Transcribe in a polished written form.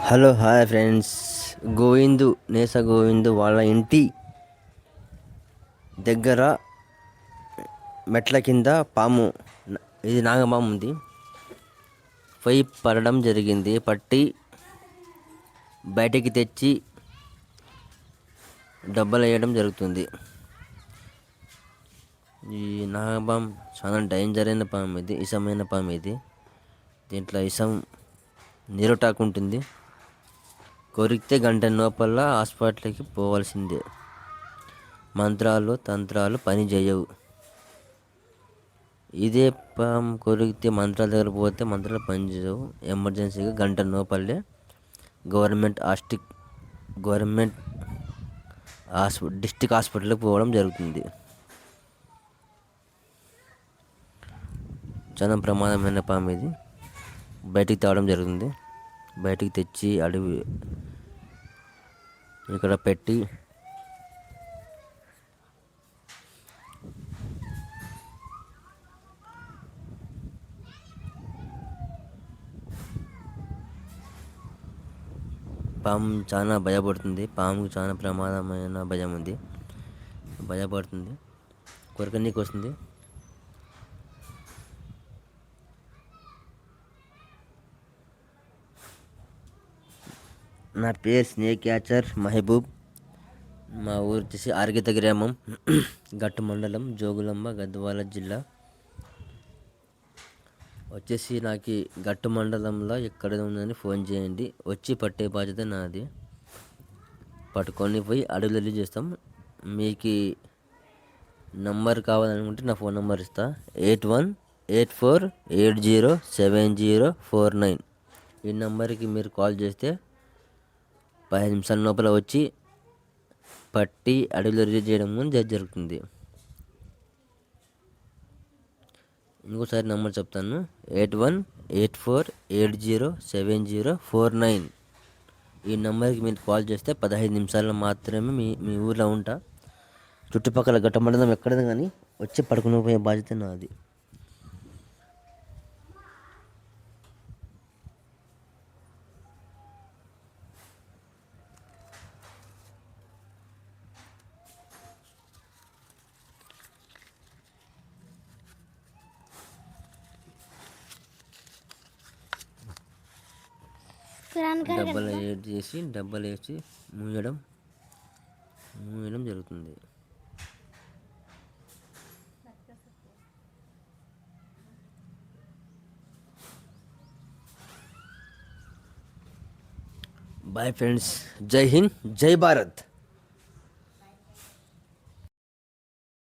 Hello hi friends. Govindu వాళ్ళ ఇంటి దగ్గర మెట్ల కింద పాము, ఇది నాగపాము ఉంది, పొయ్యి పడడం జరిగింది. పట్టి బయటికి తెచ్చి డబ్బలు వేయడం జరుగుతుంది. ఈ నాగపాము చాలా డేంజర్ అయిన పాము, ఇది ఇసమైన పాము. దీంట్లో ఇసం నీరుటాకు ఉంటుంది. కొరికితే గంట లోపల హాస్పిటల్కి పోవాల్సిందే. మంత్రాలు తంత్రాలు పని చేయవు. ఇదే పాము కొరికితే మంత్రాల దగ్గర పోతే మంత్రాలు పని చేయవు. ఎమర్జెన్సీగా గంట లోపలే గవర్నమెంట్ డిస్టిక్ హాస్పిటల్కి పోవడం జరుగుతుంది. చాలా ప్రమాదమైన పాము ఇది. బయటికి తేవడం జరుగుతుంది. బయటికి తెచ్చి అడవి ఇక్కడ పెట్టి పాము చాలా భయపడుతుంది. పాముకు చాలా ప్రమాదమైన భయం ఉంది. భయపడుతుంది, కొరకనీకి వస్తుంది. నా పేరు స్నేక్ క్యాచర్ మహబూబ్. మా ఊరు వచ్చేసి ఆర్గిత గ్రామం, గట్టు మండలం, జోగులాంబ, గద్వాల జిల్లా. వచ్చేసి నాకు గట్టు మండలంలో ఎక్కడ ఉందని ఫోన్ చేయండి. వచ్చి పట్టే బాధ్యత నాది. పట్టుకొని పోయి అడవిలో చేస్తాం. మీకు నంబర్ కావాలనుకుంటే నా ఫోన్ నెంబర్ ఇస్తా, 8184807049. ఈ నెంబర్కి మీరు కాల్ చేస్తే 10 నిమిషాల లోపల వచ్చి పట్టి అడవిలో రిలీజ్ చేయడం జరుగుతుంది. ఇంకోసారి నెంబర్ చెప్తాను, 8184807049. ఈ నెంబర్కి మీరు కాల్ చేస్తే 15 నిమిషాల్లో మాత్రమే మీ ఊర్లో ఉంటా. చుట్టుపక్కల గట్ట మండలం ఎక్కడైనా కానీ వచ్చి పడుకుని పోయే బాధ్యత నాది. డబ్బలు వేసి మూయడం జరుగుతుంది. Boy friends. జై హింద్, జై భారత్.